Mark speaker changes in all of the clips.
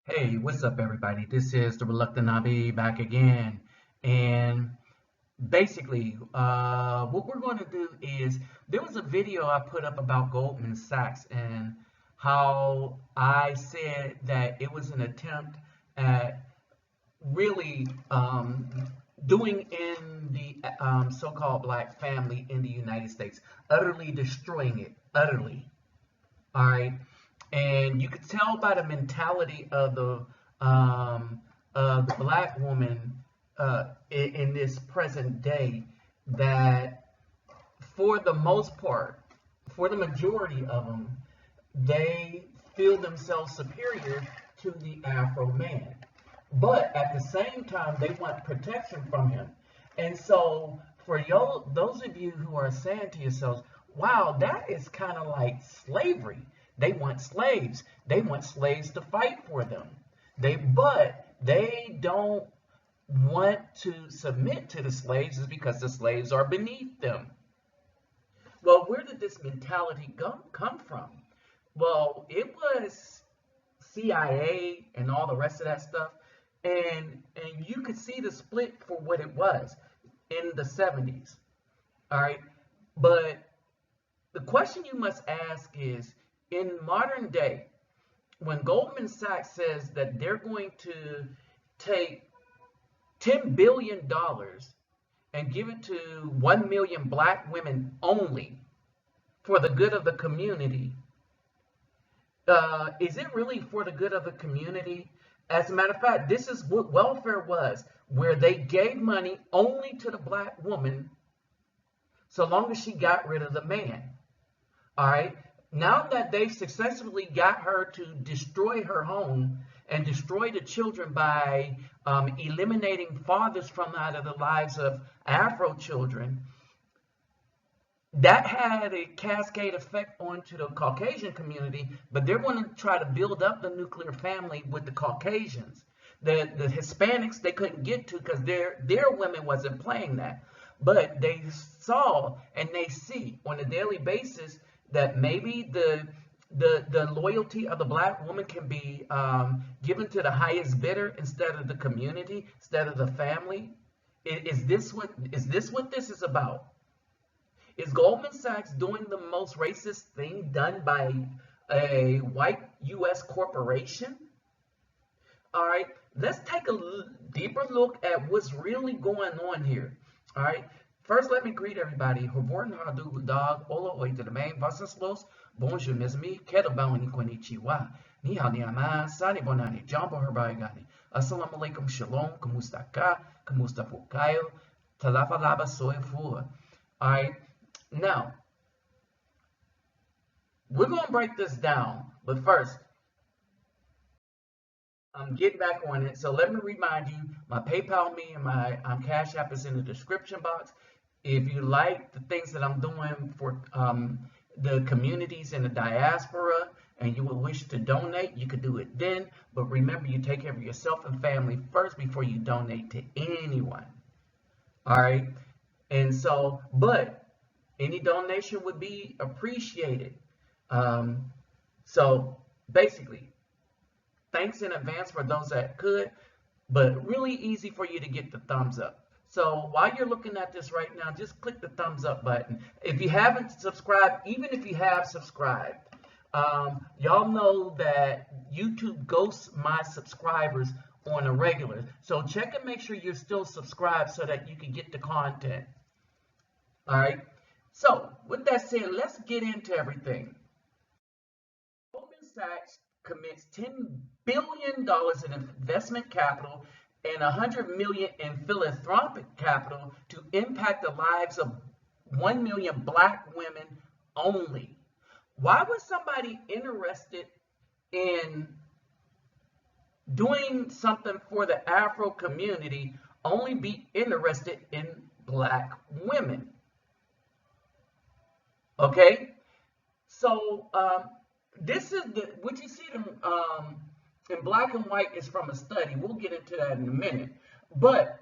Speaker 1: Hey, what's up, everybody? This is the Reluctant Nabi back again. And basically, what we're going to do is there was a video I put up about Goldman Sachs and how I said that it was an attempt at really doing in the so-called black family in the United States, utterly destroying it, utterly. All right, and you could tell by the mentality of the black woman in this present day that, for the most part, for the majority of them, they feel themselves superior to the Afro man. But at the same time, they want protection from him. And so, for those of you who are saying to yourselves, wow, that is kind of like slavery. They want slaves. They want slaves to fight for them. But they don't want to submit to the slaves is because the slaves are beneath them. Well, where did this mentality come from? Well, it was CIA and all the rest of that stuff. And you could see the split for what it was in the 70s. All right. But the question you must ask is, in modern day, when Goldman Sachs says that they're going to take $10 billion and give it to 1 million black women only for the good of the community, is it really for the good of the community? As a matter of fact, this is what welfare was, where they gave money only to the black woman so long as she got rid of the man. All right. Now that they've successfully got her to destroy her home and destroy the children by eliminating fathers from out of the lives of Afro children, that had a cascade effect onto the Caucasian community, but they're going to try to build up the nuclear family with the Caucasians. The Hispanics they couldn't get to because their women wasn't playing that. But they saw and they see on a daily basis that maybe the loyalty of the black woman can be given to the highest bidder instead of the community, instead of the family. Is this what this is about? Is Goldman Sachs doing the most racist thing done by a white U.S. corporation? All right, let's take a deeper look at what's really going on here. All right, first let me greet everybody. Dog, Ola Oi to the main Vasaslos, Bonjour mes amis, Kedabawani Konnichiwa, Ni hao ni ama, Sani Bonani, Jambo Herbaigani, Assalamu alaikum, Shalom, Kamusta ka, Kamusta Pukayo, Talafa Laba Soy Fua. All right. Now, we're going to break this down, but first, I'm getting back on it. So let me remind you, my PayPal me and my Cash App is in the description box. If you like the things that I'm doing for the communities in the diaspora and you would wish to donate, you could do it then. But remember, you take care of yourself and family first before you donate to anyone. All right? And so, but any donation would be appreciated. So basically, thanks in advance for those that could, but really easy for you to get the thumbs up. So while you're looking at this right now, just click the thumbs up button. If you haven't subscribed, even if you have subscribed, y'all know that YouTube ghosts my subscribers on a regular. So check and make sure you're still subscribed so that you can get the content. All right. So, with that said, let's get into everything. Goldman Sachs commits $10 billion in investment capital and $100 million in philanthropic capital to impact the lives of 1 million black women only. Why would somebody interested in doing something for the Afro community only be interested in black women? Okay, so this is what you see in black and white is from a study. We'll get into that in a minute. But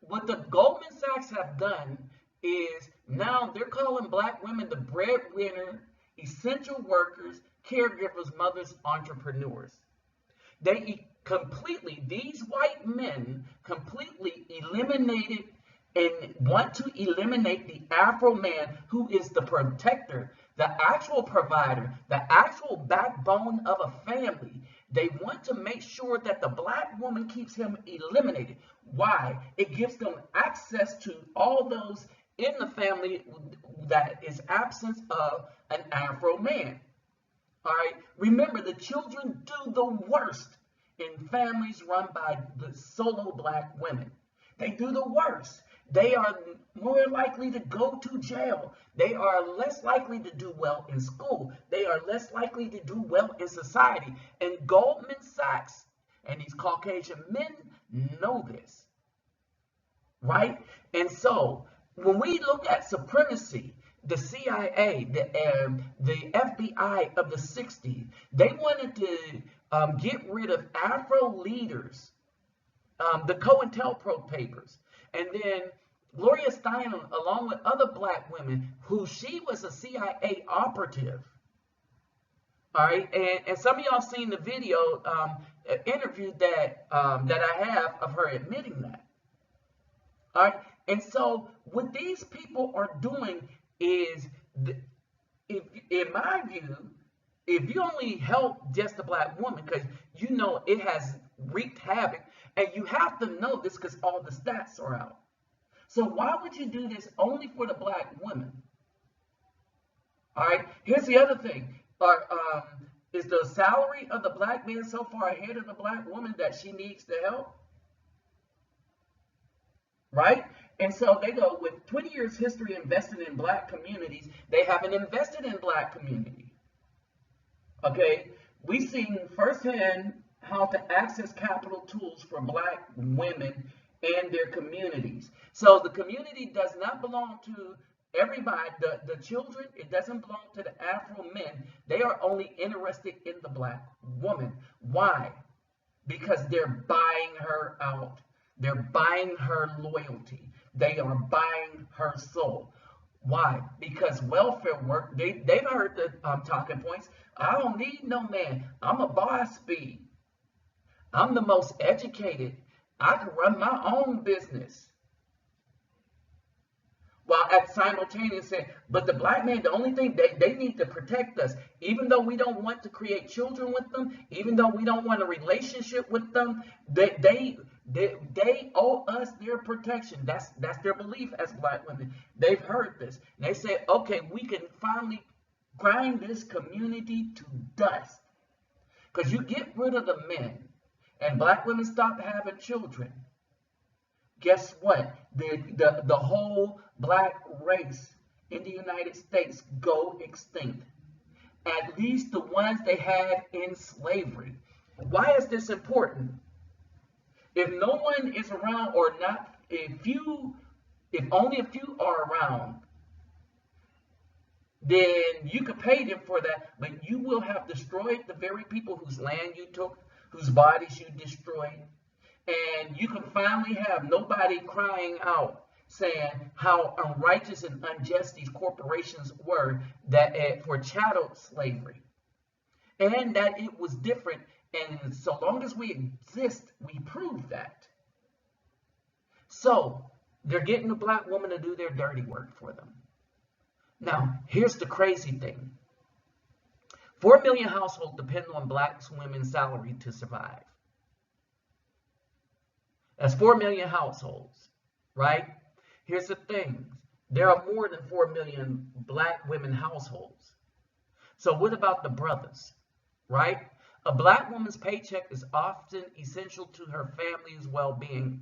Speaker 1: what the Goldman Sachs have done is now they're calling black women the breadwinner, essential workers, caregivers, mothers, entrepreneurs. These white men completely eliminated and want to eliminate the Afro man who is the protector, the actual provider, the actual backbone of a family. They want to make sure that the black woman keeps him eliminated. Why? It gives them access to all those in the family that is absence of an Afro man. All right. Remember, the children do the worst in families run by the solo black women. They do the worst. They are more likely to go to jail. They are less likely to do well in school. They are less likely to do well in society. And Goldman Sachs and these Caucasian men know this, right? And so when we look at supremacy, the CIA, the FBI of the 60s, they wanted to get rid of Afro leaders, the COINTELPRO papers. And then Gloria Steinem, along with other black women, she was a CIA operative. All right, and some of y'all seen the video interview that I have of her admitting that. All right, and so what these people are doing is, in my view, if you only help just the black woman, because you know it has wreaked havoc, and you have to know this because all the stats are out. So why would you do this only for the black women? All right, here's the other thing. Is the salary of the black man so far ahead of the black woman that she needs the help? Right? And so they go, with 20 years history invested in black communities, they haven't invested in black community. Okay? We've seen firsthand how to access capital tools for black women and their communities. So the community does not belong to everybody, the children. It doesn't belong to the Afro men. They are only interested in the black woman. Why? Because they're buying her out. They're buying her loyalty. They are buying her soul. Why? Because welfare work, they've heard the talking points. I don't need no man. I'm a boss bee. I'm the most educated. I can run my own business. While at simultaneously, but the black man, the only thing they need to protect us, even though we don't want to create children with them, even though we don't want a relationship with them, they owe us their protection. That's their belief as black women. They've heard this. They say, okay, we can finally grind this community to dust. Because you get rid of the men and black women stop having children. Guess what? The whole black race in the United States go extinct. At least the ones they had in slavery. Why is this important? If no one is around, or not, if only a few are around, then you could pay them for that, but you will have destroyed the very people whose land you took, whose bodies you destroyed. And you can finally have nobody crying out saying how unrighteous and unjust these corporations were that for chattel slavery, and that it was different. And so long as we exist, we prove that. So they're getting the black woman to do their dirty work for them. Now, here's the crazy thing. 4 million households depend on black women's salary to survive. That's 4 million households, right? Here's the thing. There are more than 4 million black women households. So what about the brothers, right? A black woman's paycheck is often essential to her family's well-being.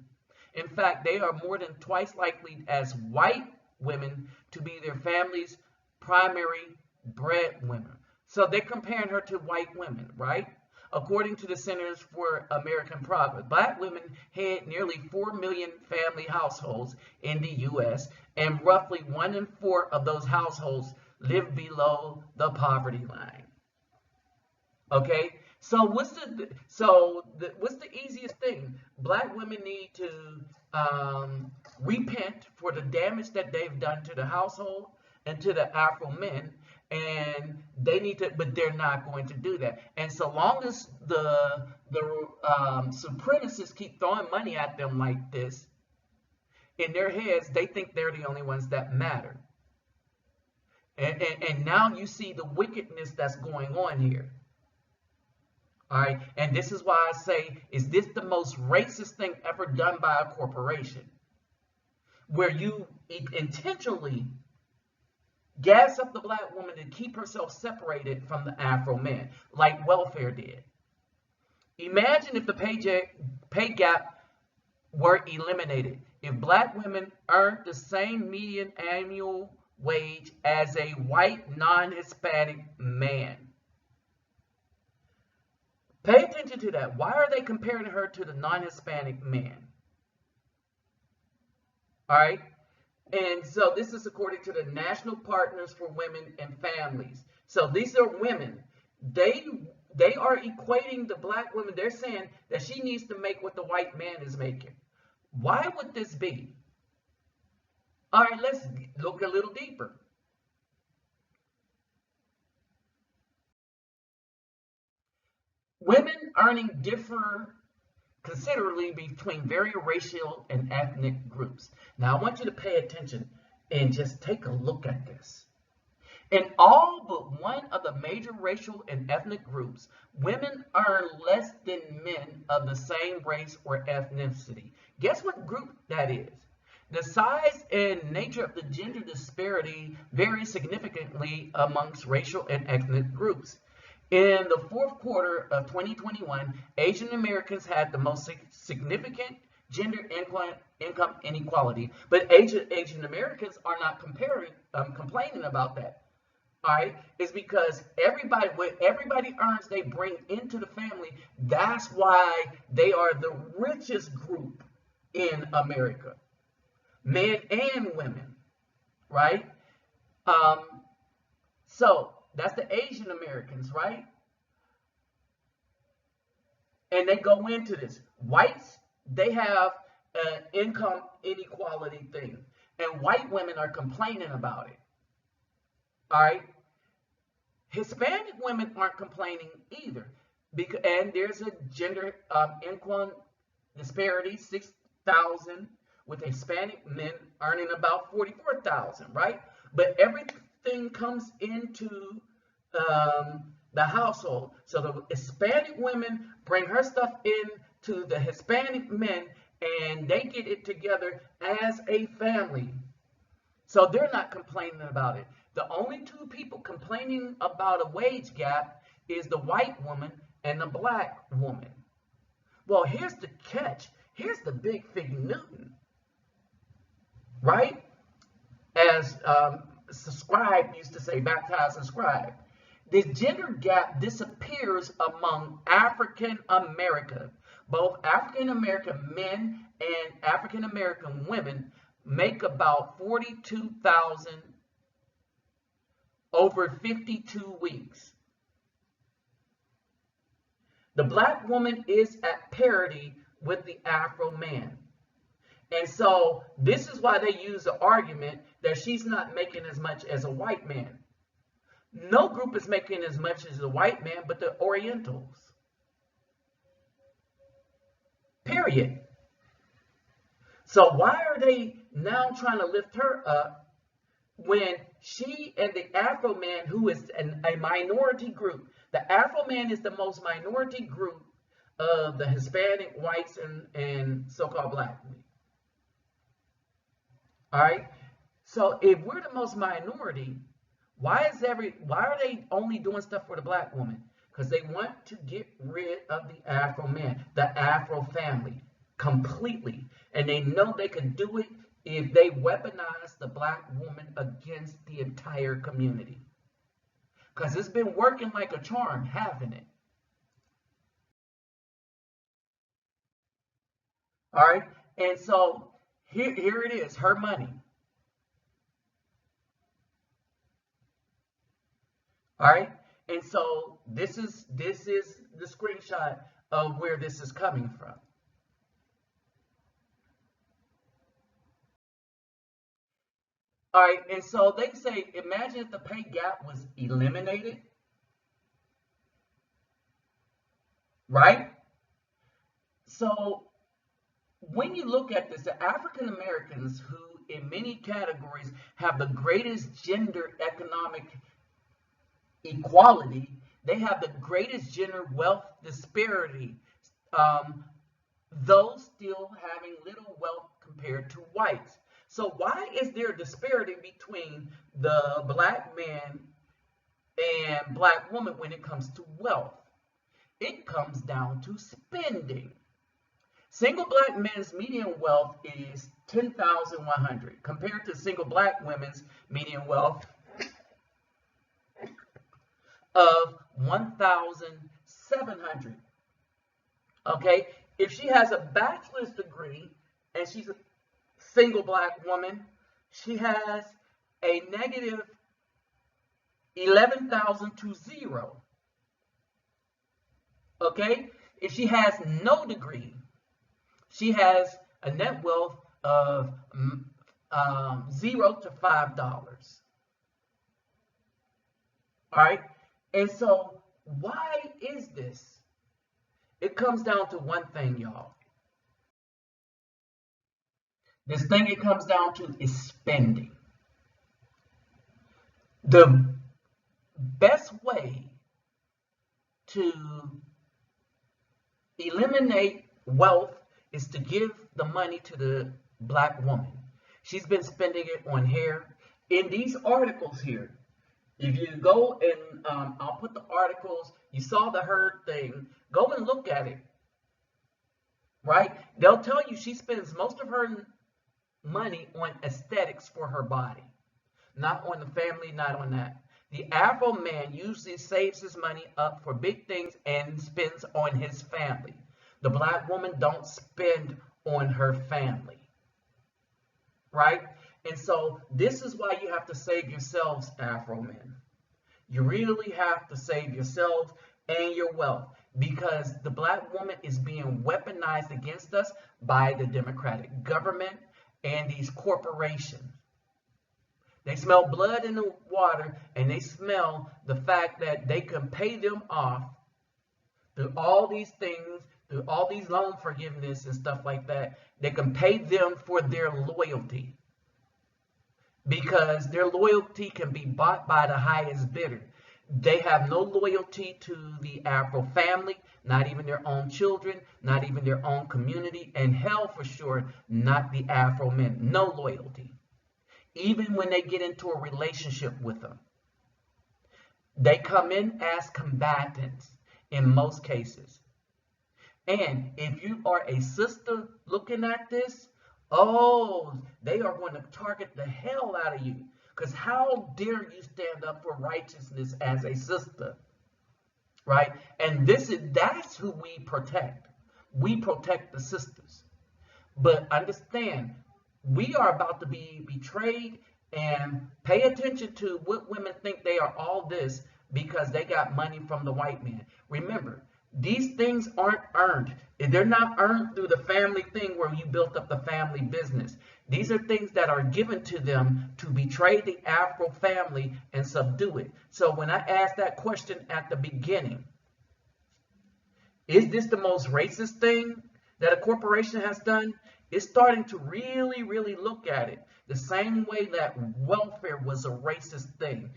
Speaker 1: In fact, they are more than twice likely as white women to be their family's primary breadwinner. So they're comparing her to white women, right? According to the Centers for American Progress, black women head nearly 4 million family households in the U.S., and roughly 1 in 4 of those households live below the poverty line. Okay, so what's the easiest thing? Black women need to repent for the damage that they've done to the household and to the Afro men, and they need to, but they're not going to do that. And so long as the supremacists keep throwing money at them like this, in their heads, they think they're the only ones that matter. And now you see the wickedness that's going on here. All right, and this is why I say, is this the most racist thing ever done by a corporation? Where you intentionally gas up the black woman to keep herself separated from the Afro man, like welfare did. Imagine if the pay gap were eliminated. If black women earned the same median annual wage as a white non-Hispanic man. Pay attention to that. Why are they comparing her to the non-Hispanic man? All right. And so this is according to the National Partners for Women and Families. So these are women. They are equating the black woman. They're saying that she needs to make what the white man is making. Why would this be? All right, let's look a little deeper. Women earning differ considerably between various racial and ethnic groups. Now, I want you to pay attention and just take a look at this. In all but one of the major racial and ethnic groups, women earn less than men of the same race or ethnicity. Guess what group that is? The size and nature of the gender disparity varies significantly amongst racial and ethnic groups. In the fourth quarter of 2021, Asian Americans had the most significant gender income inequality, but Asian Americans are not complaining about that. All right, it's because what everybody earns, they bring into the family. That's why they are the richest group in America, men and women, right? So that's the Asian Americans, right? And they go into this. Whites, they have an income inequality thing, and white women are complaining about it. All right. Hispanic women aren't complaining either, and there's a gender income disparity, 6,000, with Hispanic men earning about 44,000, right? But everything comes into the household. So the Hispanic women bring her stuff in to the Hispanic men, and they get it together as a family. So they're not complaining about it. The only two people complaining about a wage gap is the white woman and the black woman. Well, here's the catch. Here's the big fig Newton, right? As Scribe used to say, baptized and scribe. This gender gap disappears among African American. Both African American men and African American women make about 42,000 over 52 weeks. The black woman is at parity with the Afro man. And so this is why they use the argument that she's not making as much as a white man. No group is making as much as the white man but the Orientals. Period. So why are they now trying to lift her up when she and the Afro man, who is a minority group, the Afro man is the most minority group of the Hispanic, whites, and so-called black men. All right. So if we're the most minority, why are they only doing stuff for the black woman? Because they want to get rid of the Afro man, the Afro family, completely. And they know they can do it if they weaponize the black woman against the entire community. Because it's been working like a charm, haven't it? All right. And so here it is, her money. All right. And so this is the screenshot of where this is coming from. All right, and so they say, imagine if the pay gap was eliminated, right? So when you look at this, the African Americans who in many categories have the greatest gender economic equality, they have the greatest gender wealth disparity, um, those still having little wealth compared to whites. So why is there a disparity between the black man and black woman when it comes to wealth? It comes down to spending. Single black men's median wealth is $10,100 compared to single black women's median wealth of $1,700. Okay, if she has a bachelor's degree and she's a single black woman, she has a negative 11,000 to zero. Okay, if she has no degree, she has a net wealth of $0 to $5. All right, and so why is this? It comes down to one thing, y'all. This thing it comes down to is spending. The best way to eliminate wealth is to give the money to the black woman. She's been spending it on hair. In these articles here, if you go and I'll put the articles, you saw the herd thing, go and look at it, right? They'll tell you she spends most of her money on aesthetics for her body, not on the family, not on that. The Afro man usually saves his money up for big things and spends on his family. The black woman don't spend on her family, right? And so this is why you have to save yourselves, Afro men. You really have to save yourselves and your wealth, because the black woman is being weaponized against us by the Democratic government and these corporations. They smell blood in the water, and they smell the fact that they can pay them off through all these things, through all these loan forgiveness and stuff like that. They can pay them for their loyalty, because their loyalty can be bought by the highest bidder. They have no loyalty to the Afro family, not even their own children, not even their own community, and hell for sure, not the Afro men. No loyalty. Even when they get into a relationship with them, they come in as combatants in most cases. And if you are a sister looking at this, oh, they are going to target the hell out of you. Because how dare you stand up for righteousness as a sister, right? And that's who we protect. We protect the sisters. But understand, we are about to be betrayed, and pay attention to what women think they are all this because they got money from the white man. Remember, these things aren't earned. They're not earned through the family thing where you built up the family business. These are things that are given to them to betray the Afro family and subdue it. So when I asked that question at the beginning, is this the most racist thing that a corporation has done? It's starting to really, really look at it the same way that welfare was a racist thing.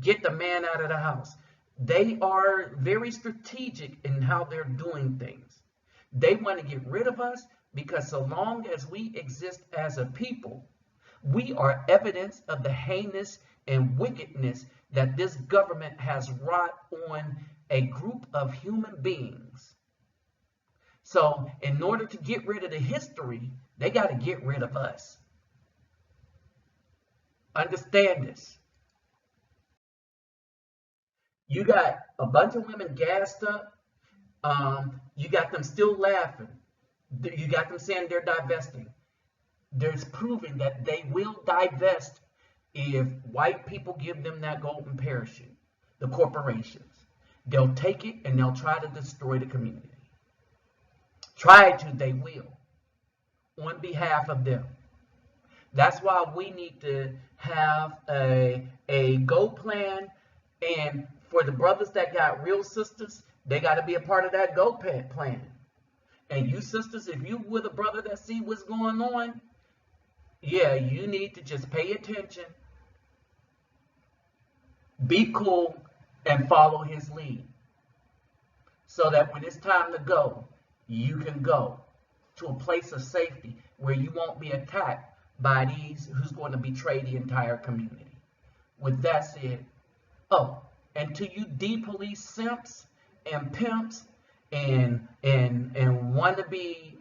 Speaker 1: Get the man out of the house. They are very strategic in how they're doing things. They want to get rid of us because so long as we exist as a people, we are evidence of the heinous and wickedness that this government has wrought on a group of human beings. So in order to get rid of the history, they got to get rid of us. Understand this. You got a bunch of women gassed up. You got them still laughing. You got them saying they're divesting. There's proving that they will divest if white people give them that golden parachute, the corporations. They'll take it and they'll try to destroy the community. Try to, they will, on behalf of them. That's why we need to have a go plan. And for the brothers that got real sisters, they got to be a part of that go plan. And you sisters, if you with a brother that see what's going on, yeah, you need to just pay attention, be cool, and follow his lead. So that when it's time to go, you can go to a place of safety where you won't be attacked by these who's going to betray the entire community. With that said, oh, and to you D-police simps and pimps and wannabe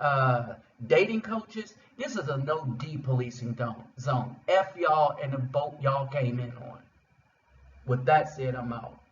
Speaker 1: dating coaches, this is a no D-policing zone. F y'all and the boat y'all came in on. With that said, I'm out.